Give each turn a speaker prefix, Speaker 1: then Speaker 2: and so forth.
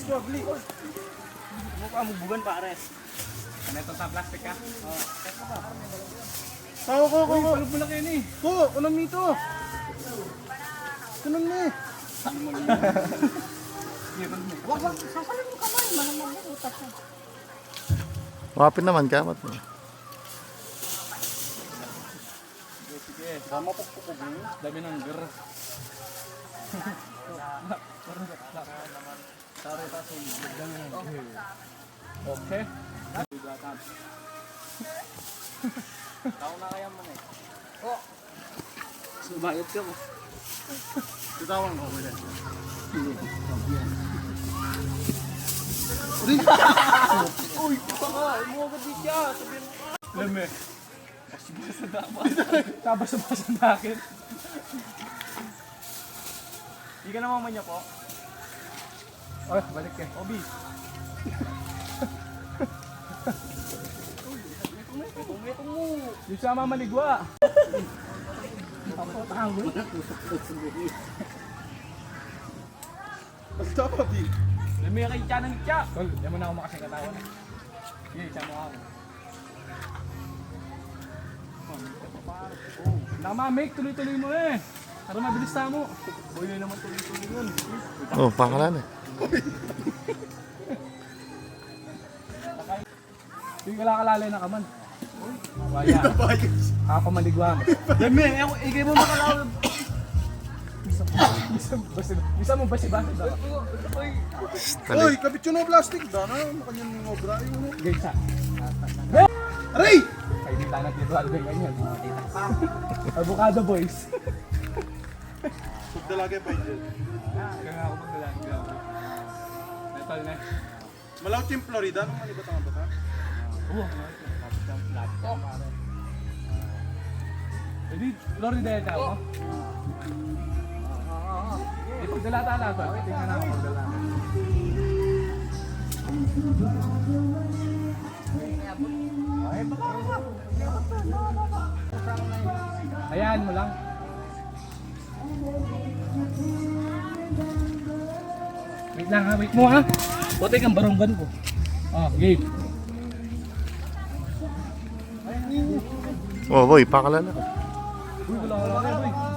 Speaker 1: Squabbly.
Speaker 2: Mukha mo bugan pare. Ano ito sa plastic ka?
Speaker 1: Ko.
Speaker 2: Palog mo lang kayo ni.
Speaker 1: Ko, unang nito. Tunong na eh.
Speaker 3: Wag, sasalin mo kamay. Malamang yan, utas na.
Speaker 4: Wapin naman kamat mo.
Speaker 2: Sige, sama po po ko. Dami ng ger. Sorry pa sa dami ng ger. Okay. Tao na kaya man eh. Oh. Subayot ka mo.
Speaker 1: Tutawang ko ulit.
Speaker 2: Uy, baka, mo agad di siya. Sabihin mo. Lame. Pasibasa na ba? Tabasa-basa na akin. Hindi ka naman niya po. Oh, balik ka. Obi. Itong mo. Yung siya mamaligwa.
Speaker 1: Tama, di.
Speaker 2: Lame kay Tiya ng Tiya. Tol, di mo na ako makasing katawan eh. Sige, Tiya mo ako. Namamake, tuloy-tuloy mo eh. Para mabilis na mo. Boy na naman tuloy-tuloy yun.
Speaker 4: Oh, pangalan eh.
Speaker 2: Hindi ka lakalalay na kaman. Waya. Kakamaligwa mo. Dami, ikay mo makalawag. Bisa mo basi-basi daw.
Speaker 1: Oy, kapit yun ang plastic. Dana, makanyang obra yun.
Speaker 2: Gaysa.
Speaker 1: Aray!
Speaker 2: Ay, di tayo dito alvin ganyan. Avocado boys.
Speaker 1: Pagdalagay pa yun.
Speaker 2: Kaya ako magdalagay. Metal na.
Speaker 1: Malaot yung Florida, nung manibat ang bata.
Speaker 2: Oo. Hindi, Florida yun ako. Pagdalata na ba? Tingnan na ako pagdalata. Ay, baka. Hayaan mo lang. Wait lang ha, wait mo ha. Puti kang baronggan ko. Oh, game.
Speaker 4: Oh, boy, pangalan na.
Speaker 2: Uy, wala boy.